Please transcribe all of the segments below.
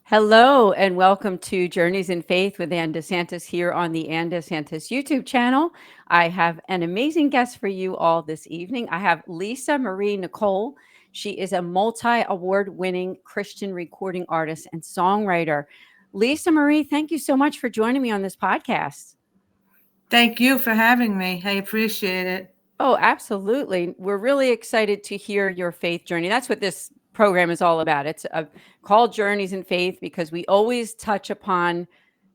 Hello and welcome to Journeys in Faith with Anne DeSantis here on the Anne DeSantis YouTube channel. I have an amazing guest for you all this evening. I have Lisa Marie Nicole. She is a multi-award winning Christian recording artist and songwriter. Lisa Marie, thank you so much for joining me on this podcast. Thank you for having me. I appreciate it. Oh, absolutely. We're really excited to hear your faith journey. That's what this program is all about. It's called Journeys in Faith because we always touch upon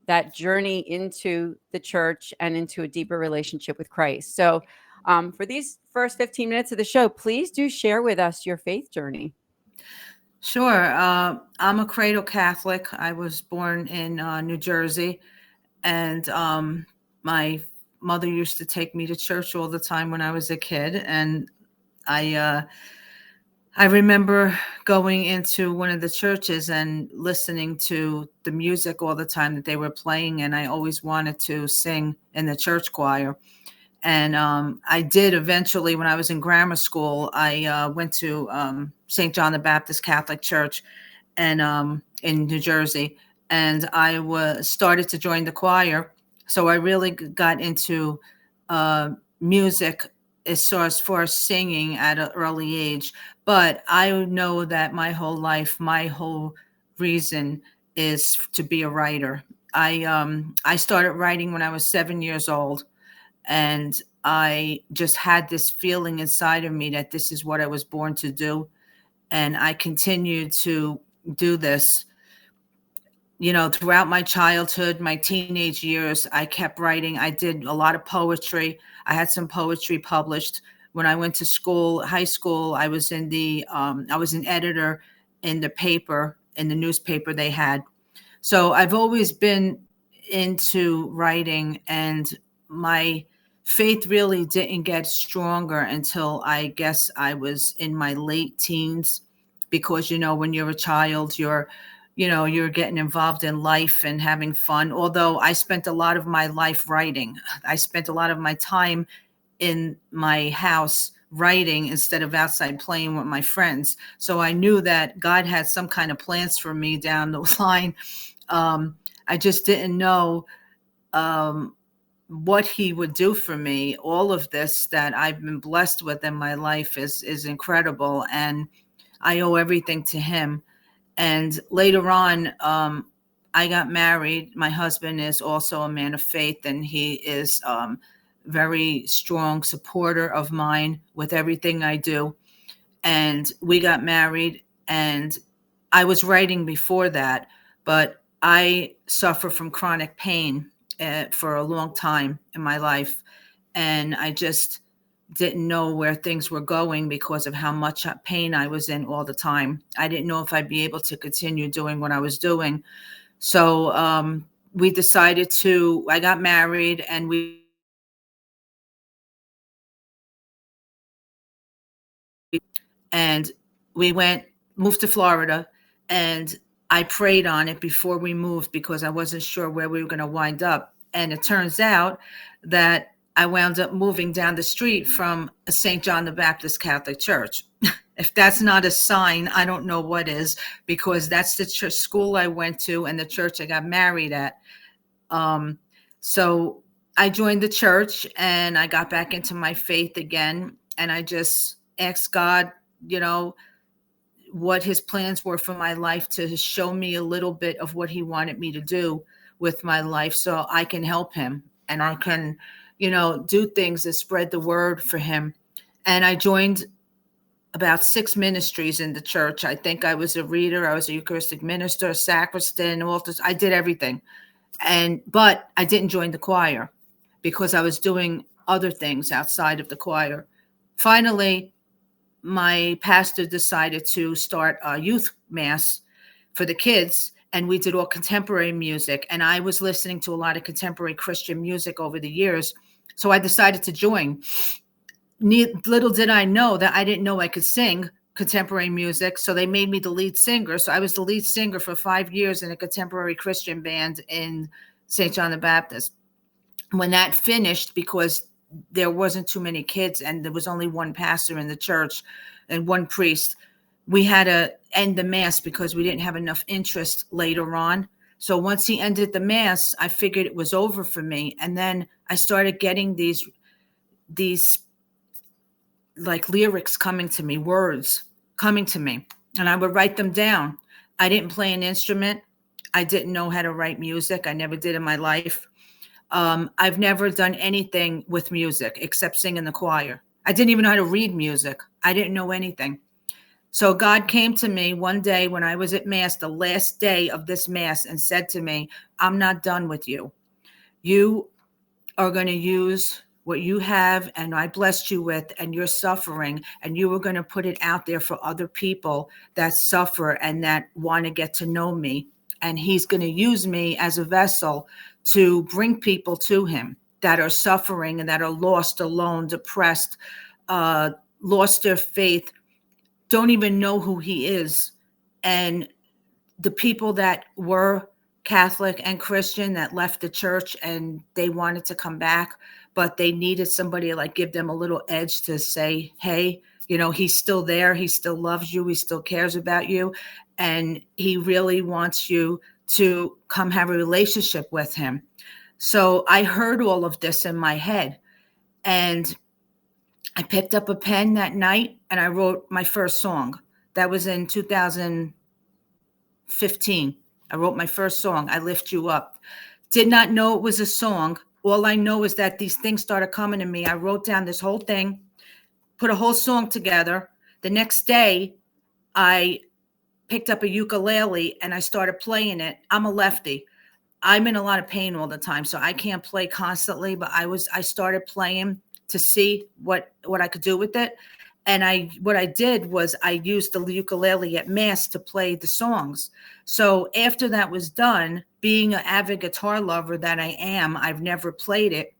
that journey into the church and into a deeper relationship with Christ. So, for these first 15 minutes of the show, please do share with us your faith journey. Sure. I'm a cradle Catholic. I was born in New Jersey, and my mother used to take me to church all the time when I was a kid. And I I remember going into one of the churches and listening to the music all the time that they were playing, and I always wanted to sing in the church choir. And I did eventually when I was in grammar school. I went to St. John the Baptist Catholic Church and in New Jersey, and I was started to join the choir. So I really got into music as far as singing at an early age. But I know that my whole life, my whole reason is to be a writer. I started writing when I was 7 years old, and I just had this feeling inside of me that this is what I was born to do. And I continued to do this. Throughout my childhood, my teenage years, I kept writing. I did a lot of poetry. I had some poetry published. When I went to school, high school, I was an editor in the newspaper they had. So I've always been into writing, and my faith really didn't get stronger until I guess I was in my late teens, because when you're a child, you're getting involved in life and having fun. Although I spent a lot of my life writing. I spent a lot of my time in my house writing instead of outside playing with my friends. So I knew that God had some kind of plans for me down the line. I just didn't know what he would do for me. All of this that I've been blessed with in my life is incredible, and I owe everything to him. And later on, I got married. My husband is also a man of faith, and he is very strong supporter of mine with everything I do. And we got married, and I was writing before that, but I suffer from chronic pain for a long time in my life. And I just didn't know where things were going because of how much pain I was in all the time. I didn't know if I'd be able to continue doing what I was doing. So I got married, and we and we moved to Florida, and I prayed on it before we moved because I wasn't sure where we were going to wind up. And it turns out that I wound up moving down the street from St. John the Baptist Catholic Church. If that's not a sign, I don't know what is, because that's the church school I went to and the church I got married at. So I joined the church, and I got back into my faith again. And I just asked God, you know, what his plans were for my life, to show me a little bit of what he wanted me to do with my life so I can help him and I can, do things that spread the word for him. And I joined about 6 ministries in the church. I think I was a reader, I was a Eucharistic minister, a sacristan, altars. I did everything. But I didn't join the choir because I was doing other things outside of the choir. Finally, my pastor decided to start a youth mass for the kids, and we did all contemporary music. And I was listening to a lot of contemporary Christian music over the years, so I decided to join. Little did I know that I didn't know I could sing contemporary music, so they made me the lead singer. So I was the lead singer for 5 years in a contemporary Christian band in St. John the Baptist. When that finished, because there wasn't too many kids and there was only one pastor in the church and one priest, we had to end the mass because we didn't have enough interest later on. So once he ended the mass, I figured it was over for me. And then I started getting these like lyrics coming to me, words coming to me, and I would write them down. I didn't play an instrument. I didn't know how to write music. I never did in my life. I've never done anything with music except sing in the choir. I didn't even know how to read music. I didn't know anything. So God came to me one day when I was at mass, the last day of this mass, and said to me, I'm not done with you. You are going to use what you have and I blessed you with and your suffering, and you are going to put it out there for other people that suffer and that want to get to know me. And he's going to use me as a vessel to bring people to him that are suffering and that are lost, alone, depressed, lost their faith, don't even know who he is. And the people that were Catholic and Christian that left the church and they wanted to come back, but they needed somebody to like give them a little edge to say, hey, you know, he's still there. He still loves you. He still cares about you. And he really wants you to come have a relationship with him. So I heard all of this in my head, and I picked up a pen that night and I wrote my first song. That was in 2015. I wrote my first song, I Lift You Up. Did not know it was a song. All I know is that these things started coming to me. I wrote down this whole thing, put a whole song together. The next day, I picked up a ukulele and I started playing it. I'm a lefty. I'm in a lot of pain all the time, so I can't play constantly, but I started playing to see what I could do with it. And what I did was I used the ukulele at mass to play the songs. So after that was done, being an avid guitar lover that I am, I've never played it.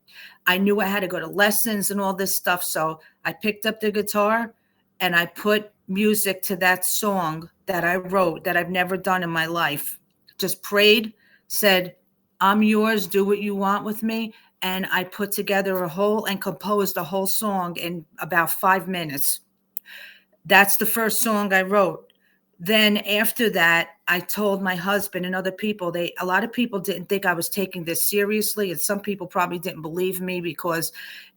I knew I had to go to lessons and all this stuff. So I picked up the guitar and I put music to that song that I wrote that I've never done in my life. Just prayed, said, I'm yours, do what you want with me. And I put together and composed a whole song in about 5 minutes. That's the first song I wrote. Then after that, I told my husband and other people, a lot of people didn't think I was taking this seriously. And some people probably didn't believe me, because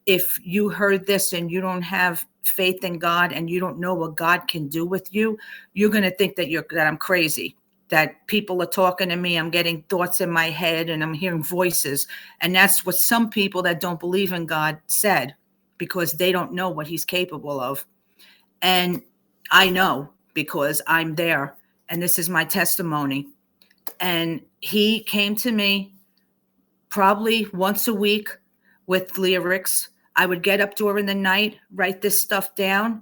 if you heard this and you don't have faith in God and you don't know what God can do with you, you're going to think that I'm crazy, that people are talking to me. I'm getting thoughts in my head and I'm hearing voices. And that's what some people that don't believe in God said, because they don't know what he's capable of. And I know, because I'm there, and this is my testimony. And he came to me probably once a week with lyrics. I would get up during the night, write this stuff down.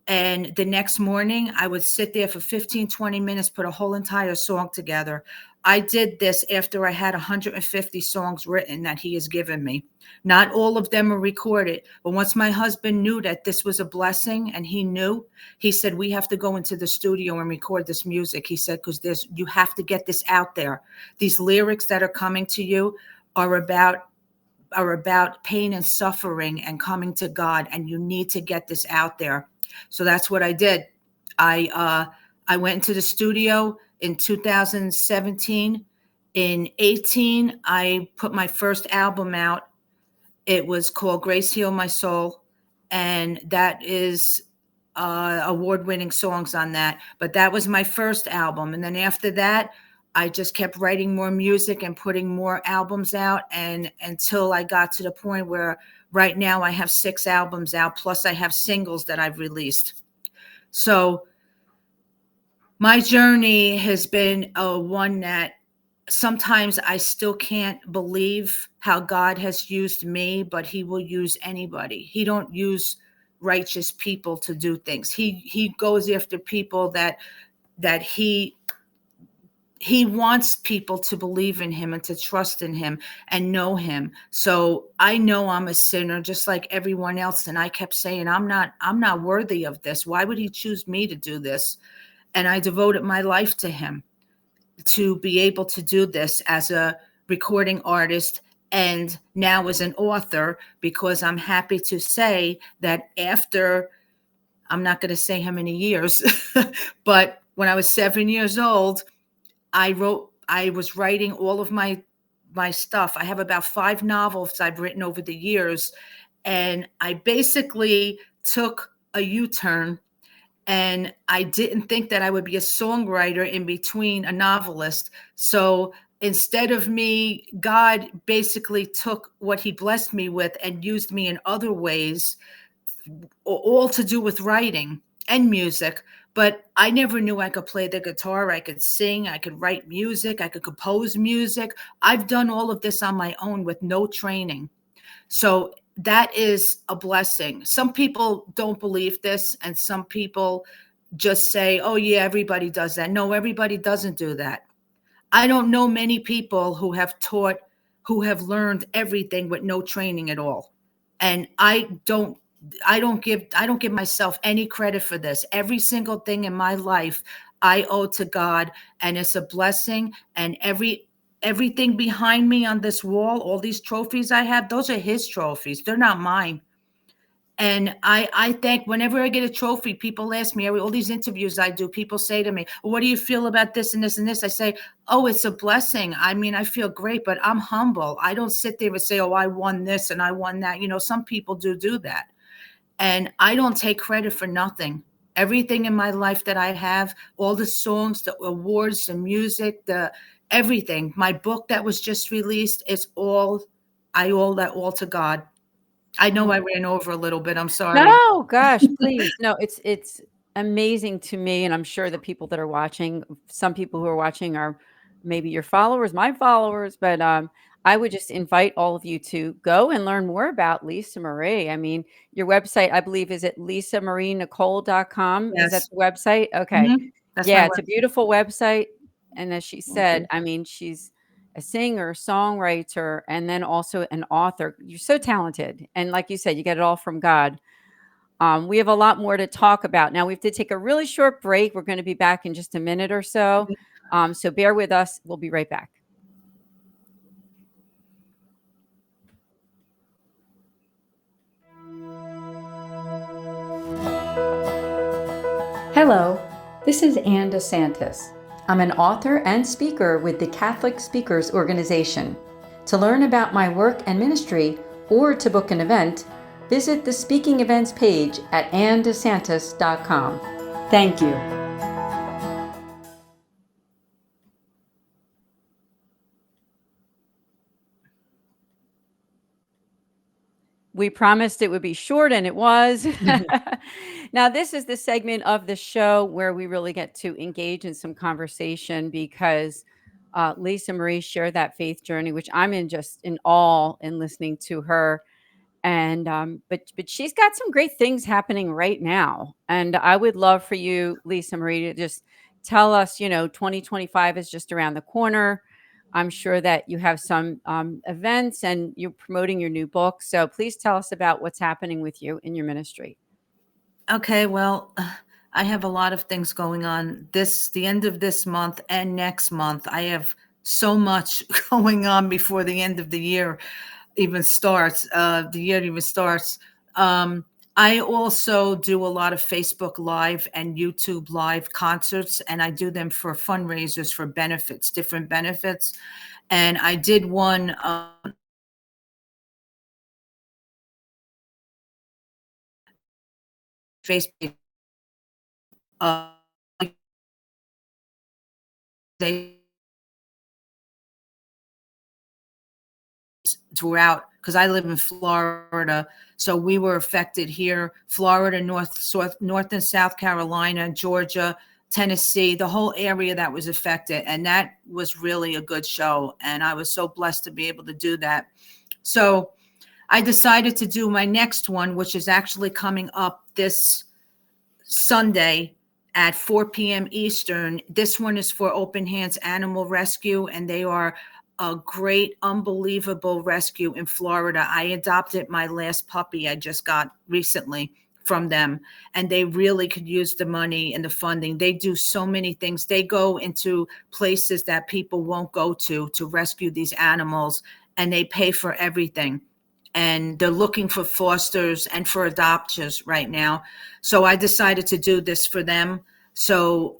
And the next morning, I would sit there for 15, 20 minutes, put a whole entire song together. I did this after I had 150 songs written that he has given me. Not all of them are recorded, but once my husband knew that this was a blessing, and he knew, he said, we have to go into the studio and record this music. He said, because you have to get this out there. These lyrics that are coming to you are about pain and suffering and coming to God, and you need to get this out there. So that's what I did. I went into the studio in 2017. In 18, I put my first album out. It was called Grace Heal My Soul, and that is award-winning songs on that. But that was my first album. And then after that, I just kept writing more music and putting more albums out, and until I got to the point where right now I have 6 albums out, plus I have singles that I've released. So my journey has been one that sometimes I still can't believe how God has used me, but he will use anybody. He don't use righteous people to do things. He goes after people that he wants people to believe in him and to trust in him and know him. So I know I'm a sinner just like everyone else. And I kept saying, I'm not worthy of this. Why would he choose me to do this? And I devoted my life to him to be able to do this as a recording artist and now as an author, because I'm happy to say that after I'm not going to say how many years, but when I was 7 years old, I was writing all of my stuff. I have about 5 novels I've written over the years. And I basically took a U-turn, and I didn't think that I would be a songwriter in between a novelist. So instead of me, God basically took what he blessed me with and used me in other ways, all to do with writing and music. But I never knew I could play the guitar. I could sing, I could write music, I could compose music. I've done all of this on my own with no training. So that is a blessing. Some people don't believe this, and some people just say, oh, yeah, everybody does that. No, everybody doesn't do that. I don't know many people who have learned everything with no training at all. And I don't give myself any credit for this. Every single thing in my life I owe to God, and it's a blessing. And everything behind me on this wall, all these trophies I have, those are his trophies. They're not mine. And I think whenever I get a trophy, people ask me, all these interviews I do, people say to me, well, what do you feel about this and this and this? I say, oh, it's a blessing. I mean, I feel great, but I'm humble. I don't sit there and say, oh, I won this and I won that. Some people do that. And I don't take credit for nothing. Everything in my life that I have, all the songs, the awards, the music, everything, my book that was just released, I owe that all to God. I know I ran over a little bit. I'm sorry. No, gosh, please. No, it's amazing to me, and I'm sure the people that are watching, some people who are watching are maybe your followers, my followers, but I would just invite all of you to go and learn more about Lisa Marie. I mean, your website, I believe, is at lisamarienichole.com. Is that Yes. the website? Okay. That's my Yeah, it's a website. beautiful website. And as she Thank said, you. I mean, she's a singer, songwriter, and then also an author. You're so talented. And like you said, you get it all from God. We have a lot more to talk about. Now, we have to take a really short break. We're going to be back in just a minute or so. So bear with us. We'll be right back. Hello, this is Anne DeSantis. I'm an author and speaker with the Catholic Speakers Organization. To learn about my work and ministry or to book an event, visit the speaking events page at annedesantis.com. Thank you. We promised it would be short, and it was. Now, this is the segment of the show where we really get to engage in some conversation because Lisa Marie shared that faith journey, which I'm just in awe in listening to her. And but she's got some great things happening right now, and I would love for you, Lisa Marie, to just tell us. 2025 is just around the corner. I'm sure that you have some events and you're promoting your new book. So please tell us about what's happening with you in your ministry. Okay, well, I have a lot of things going on the end of this month and next month. I have so much going on before the end of the year even starts. The year even starts. I also do a lot of Facebook Live and YouTube Live concerts, and I do them for fundraisers for benefits, different benefits. And I did one Facebook they throughout, because I live in Florida, so we were affected here. Florida, North and South Carolina, Georgia, Tennessee, the whole area that was affected, and that was really a good show. And I was so blessed to be able to do that. So I decided to do my next one, which is actually coming up this Sunday at 4 p.m. Eastern. This one is for Open Hands Animal Rescue, and they are a great, unbelievable rescue in Florida. I adopted my last puppy I just got recently from them, and they really could use the money and the funding. They do so many things. They go into places that people won't go to rescue these animals, and they pay for everything. and they're looking for fosters and for adoptions right now. So I decided to do this for them. So,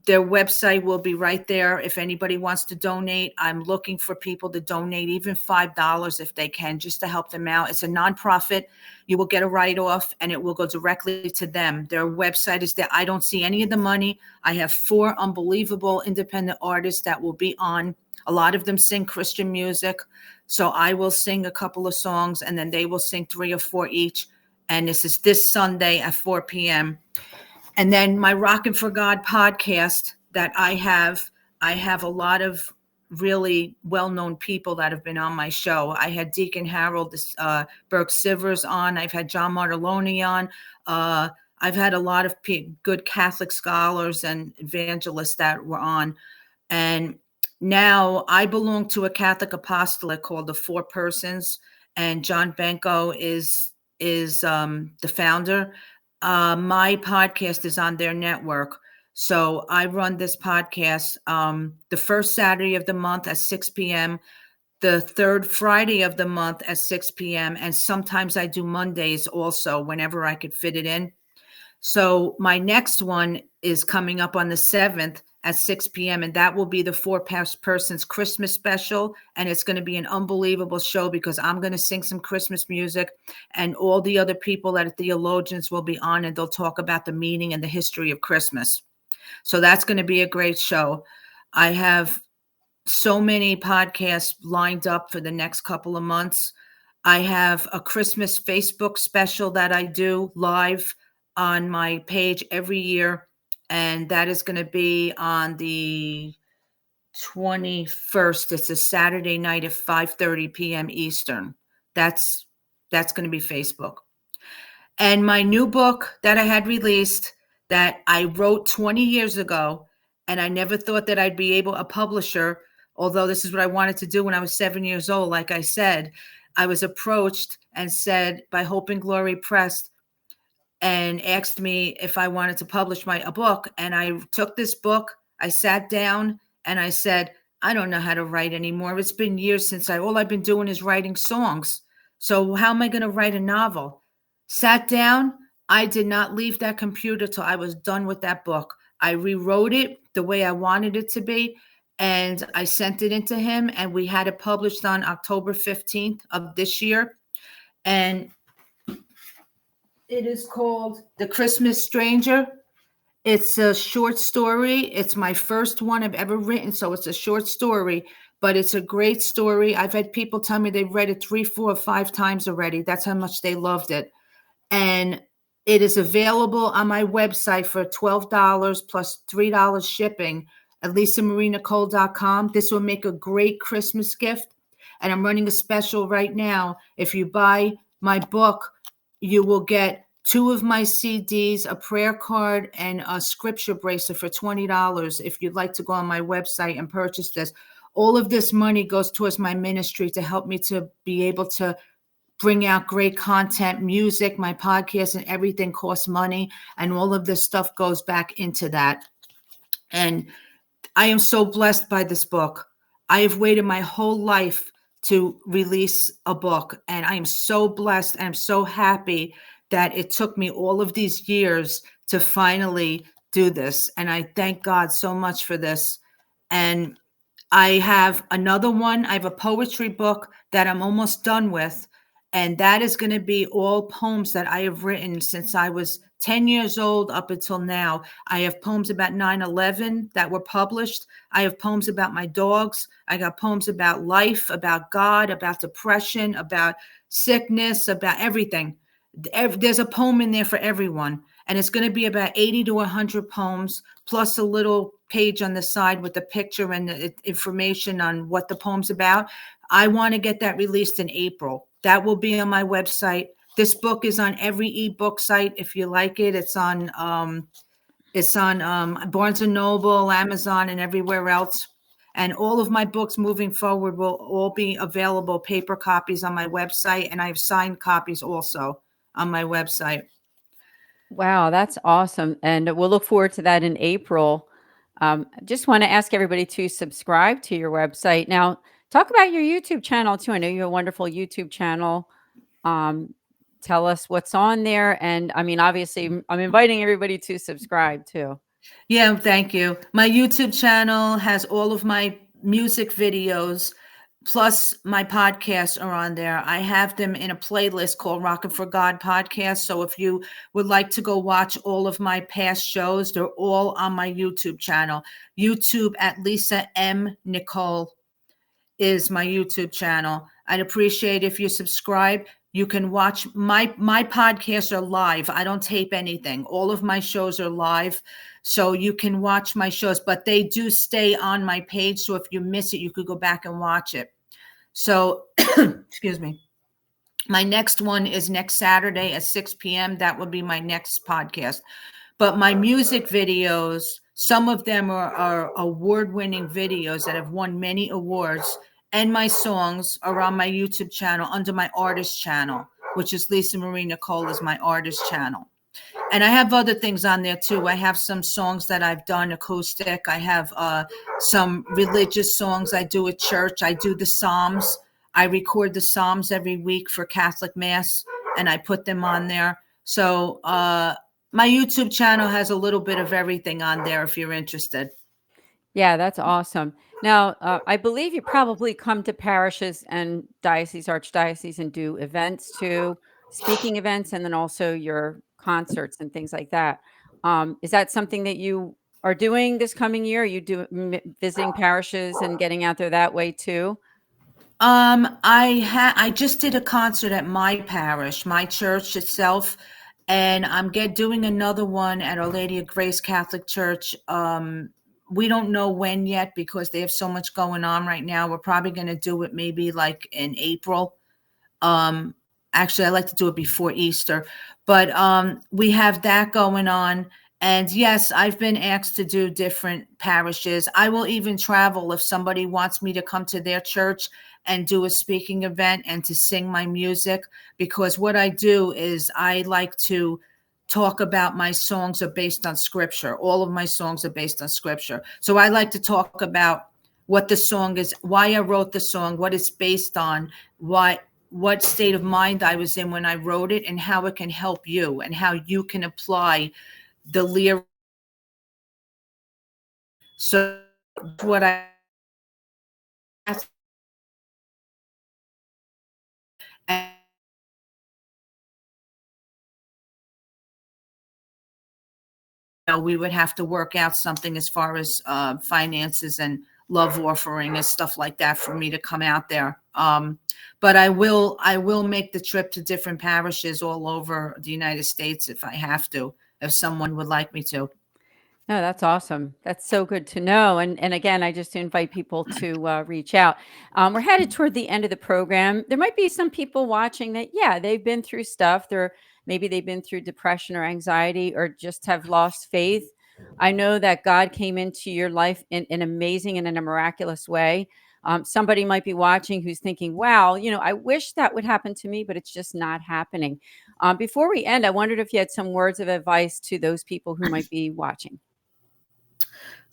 their website will be right there. If anybody wants to donate, I'm looking for people to donate even $5 if they can, just to help them out. It's a nonprofit. You will get a write-off and it will go directly to them. Their website is there. I don't see any of the money. I have 4 unbelievable independent artists that will be on. A lot of them sing Christian music. So I will sing a couple of songs and then they will sing 3 or 4 each. And this is this Sunday at 4 p.m. And then my Rockin' for God podcast that I have a lot of really well-known people that have been on my show. I had Deacon Harold Burke Sivers on. I've had John Martelloni on. I've had a lot of good Catholic scholars and evangelists that were on. And now I belong to a Catholic apostolate called the Four Persons, and John Benko is the founder. My podcast is on their network. So I run this podcast the first Saturday of the month at 6 p.m., the third Friday of the month at 6 p.m., and sometimes I do Mondays also whenever I could fit it in. So my next one is coming up on the 7th at 6 p.m. and that will be the Four Persons Christmas special. And it's going to be an unbelievable show because I'm going to sing some Christmas music and all the other people that are theologians will be on and they'll talk about the meaning and the history of Christmas. So that's going to be a great show. I have so many podcasts lined up for the next couple of months. I have a Christmas Facebook special that I do live on my page every year. And that is going to be on the 21st. It's a Saturday night at 5:30 p.m. Eastern. That's going to be Facebook. And my new book that I had released that I wrote 20 years ago, and I never thought that I'd be a publisher, although this is what I wanted to do when I was 7 years old. Like I said, I was approached and said by Hope and Glory Press and asked me if I wanted to publish a book. And I took this book, I sat down and I said, I don't know how to write anymore. It's been years since all I've been doing is writing songs. So how am I going to write a novel? Sat down. I did not leave that computer till I was done with that book. I rewrote it the way I wanted it to be. And I sent it into him and we had it published on October 15th of this year. And it is called The Christmas Stranger. It's a short story. It's my first one I've ever written, so it's a short story, but it's a great story. I've had people tell me they've read it 3, 4, 5 times already. That's how much they loved it. And it is available on my website for $12 plus $3 shipping at lisamarinicole.com. This will make a great Christmas gift. And I'm running a special right now. If you buy my book, you will get 2 of my CDs, a prayer card, and a scripture bracelet for $20 if you'd like to go on my website and purchase this. All of this money goes towards my ministry to help me to be able to bring out great content, music, my podcast, and everything costs money. And all of this stuff goes back into that. And I am so blessed by this book. I have waited my whole life to release a book. And I am so blessed and I'm so happy that it took me all of these years to finally do this. And I thank God so much for this. And I have another one. I have a poetry book that I'm almost done with. And that is going to be all poems that I have written since I was 10 years old up until now. I have poems about 9/11 that were published. I have poems about my dogs. I got poems about life, about God, about depression, about sickness, about everything. There's a poem in there for everyone. And it's going to be about 80 to 100 poems, plus a little page on the side with the picture and the information on what the poem's about. I want to get that released in April. That will be on my website. This book is on every ebook site. If you like it, it's on Barnes and Noble, Amazon, and everywhere else. And all of my books moving forward will all be available, paper copies on my website. And I have signed copies also on my website. Wow, that's awesome. And we'll look forward to that in April. Just want to ask everybody to subscribe to your website. Now, Talk about your YouTube channel too. I know you have a wonderful YouTube channel. Um, Tell us what's on there. And I mean, obviously, I'm inviting everybody to subscribe too. Yeah, thank you. My YouTube channel has all of my music videos, plus my podcasts are on there. I have them in a playlist called Rockin' for God podcast. So if you would like to go watch all of my past shows, they're all on my YouTube channel. YouTube at Lisa M. Nicole is my YouTube channel. I'd appreciate if you subscribe. You can watch my podcasts are live. I don't tape anything. All of my shows are live. So you can watch my shows, but they do stay on my page. So if you miss it, you could go back and watch it. So excuse me. My next one is next Saturday at 6 p.m. That would be my next podcast. But my music videos, some of them are award-winning videos that have won many awards, and my songs are on my YouTube channel under my artist channel, which is Lisa Marie Nicole is my artist channel. And I have other things on there too. I have some songs that I've done acoustic. I have some religious songs I do at church. I do the Psalms. I record the Psalms every week for Catholic Mass, and I put them on there. So my YouTube channel has a little bit of everything on there if you're interested. Yeah, that's awesome. Now, I believe you probably come to parishes and dioceses, archdioceses, and do events too, speaking events, and then also your concerts and things like that. Is that something that you are doing this coming year? Are you visiting parishes and getting out there that way too? I just did a concert at my parish, my church itself, and I'm doing another one at Our Lady of Grace Catholic Church. We don't know when yet because they have so much going on right now. We're probably going to do it maybe like in April. Um, Actually, I like to do it before Easter, but we have that going on. And yes, I've been asked to do different parishes. I will even travel if somebody wants me to come to their church and do a speaking event and to sing my music, because what I do is I like to talk about my songs are based on scripture. All of my songs are based on scripture. So I like to talk about what the song is, why I wrote the song, what it's based on, what state of mind I was in when I wrote it, and how it can help you and how you can apply the lyrics. So what I and we would have to work out something as far as finances and love offering and stuff like that for me to come out there. But I will make the trip to different parishes all over the United States if I have to, if someone would like me to. No, that's awesome. That's so good to know. And again, I just invite people to reach out. We're headed toward the end of the program. There might be some people watching that, yeah, they've been through stuff. Maybe they've been through depression or anxiety or just have lost faith. I know that God came into your life in an amazing and in a miraculous way. Somebody might be watching who's thinking, wow, I wish that would happen to me, but it's just not happening. Before we end, I wondered if you had some words of advice to those people who might be watching.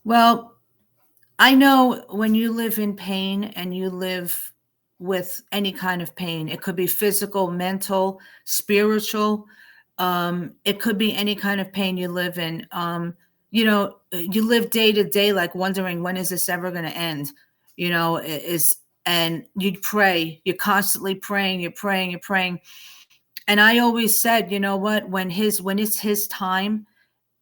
Well, I know when you live in pain and you live with any kind of pain, it could be physical, mental, spiritual. It could be any kind of pain you live in. You live day to day, like wondering, when is this ever going to end? And you pray, you're constantly praying, you're praying, you're praying. And I always said, you know what, when it's his time,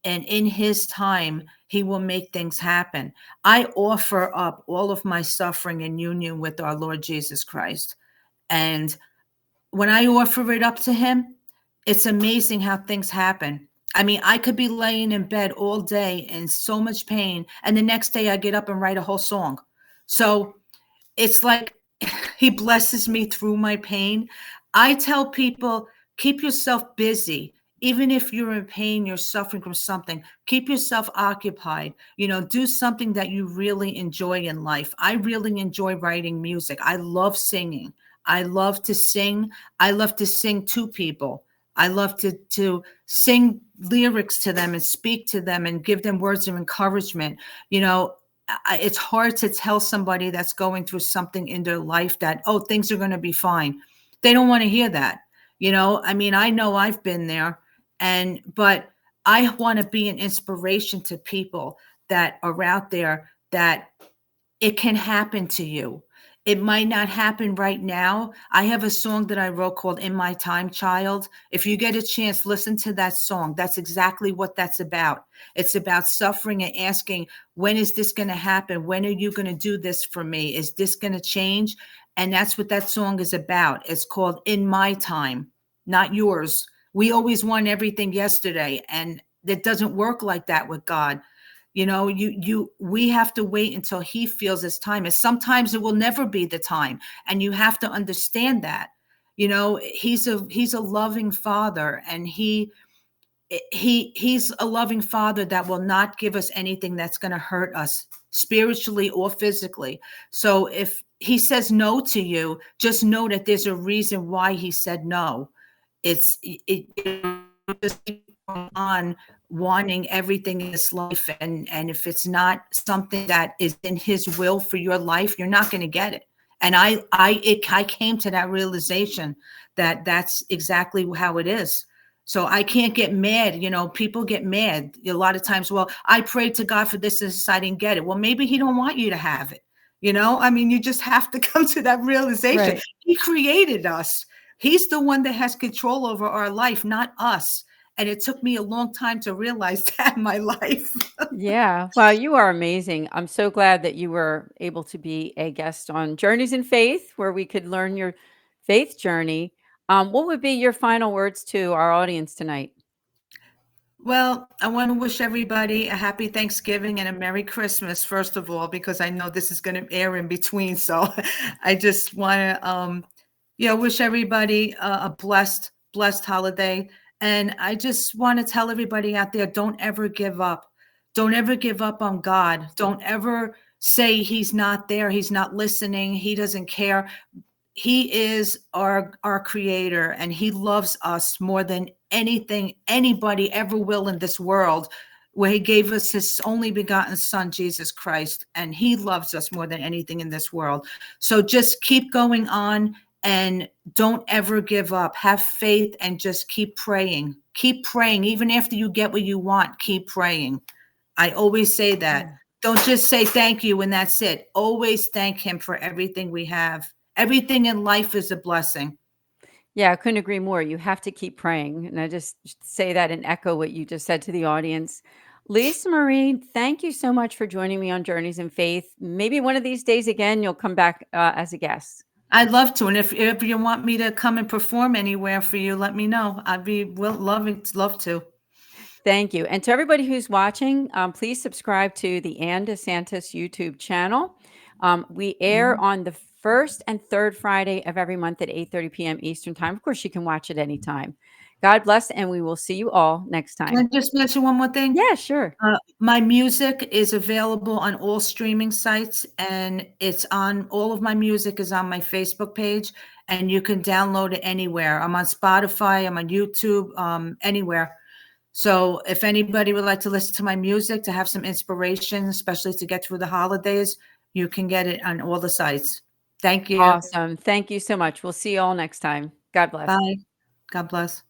and in his time, he will make things happen. I offer up all of my suffering in union with our Lord Jesus Christ. And when I offer it up to him, it's amazing how things happen. I mean, I could be laying in bed all day in so much pain, and the next day I get up and write a whole song. So it's like he blesses me through my pain. I tell people, keep yourself busy. Even if you're in pain, you're suffering from something, keep yourself occupied. Do something that you really enjoy in life. I really enjoy writing music. I love singing. I love to sing. I love to sing to people. I love to sing lyrics to them and speak to them and give them words of encouragement. it's hard to tell somebody that's going through something in their life that, oh, things are going to be fine. They don't want to hear that. I mean, I know I've been there, but I want to be an inspiration to people that are out there, that it can happen to you. It might not happen right now. I have a song that I wrote called In My Time, Child. If you get a chance, listen to that song. That's exactly what that's about. It's about suffering and asking, when is this going to happen? When are you going to do this for me? Is this going to change? And that's what that song is about. It's called In My Time, not yours. We always want everything yesterday, and it doesn't work like that with God. We have to wait until he feels it's time. And sometimes it will never be the time. And you have to understand that. He's a loving father, and he's a loving father that will not give us anything that's going to hurt us spiritually or physically. So if he says no to you, just know that there's a reason why he said no. Just keep on wanting everything in this life, and if it's not something that is in his will for your life, you're not going to get it. And I came to that realization that that's exactly how it is. So I can't get mad. People get mad a lot of times. Well, I prayed to God for this and I didn't get it. Well, maybe he don't want you to have it. I mean, you just have to come to that realization. Right. He created us. He's the one that has control over our life, not us. And it took me a long time to realize that in my life. Yeah. Well, you are amazing. I'm so glad that you were able to be a guest on Journeys in Faith, where we could learn your faith journey. What would be your final words to our audience tonight? Well, I want to wish everybody a happy Thanksgiving and a Merry Christmas, first of all, because I know this is going to air in between. So I just want to, wish everybody a blessed holiday. And I just want to tell everybody out there, don't ever give up. Don't ever give up on God. Don't ever say he's not there. He's not listening. He doesn't care. He is our creator, and he loves us more than anything anybody ever will in this world, where he gave us his only begotten son, Jesus Christ, and he loves us more than anything in this world. So just keep going on and don't ever give up. Have faith and just keep praying. Keep praying. Even after you get what you want, keep praying. I always say that. Yeah. Don't just say thank you and that's it. Always thank him for everything we have. Everything in life is a blessing. Yeah, I couldn't agree more. You have to keep praying. And I just say that and echo what you just said to the audience. Lisa Marie, thank you so much for joining me on Journeys in Faith. Maybe one of these days again, you'll come back as a guest. I'd love to. And if you want me to come and perform anywhere for you, let me know. I'd be love to. Thank you. And to everybody who's watching, please subscribe to the Anne DeSantis YouTube channel. We air on the first and third Friday of every month at 8:30 p.m. Eastern Time. Of course, you can watch it anytime. God bless, and we will see you all next time. Can I just mention one more thing? Yeah, sure. My music is available on all streaming sites, and it's on all of my music is on my Facebook page, and you can download it anywhere. I'm on Spotify, I'm on YouTube, anywhere. So if anybody would like to listen to my music to have some inspiration, especially to get through the holidays, you can get it on all the sites. Thank you. Awesome. Thank you so much. We'll see you all next time. God bless. Bye. God bless.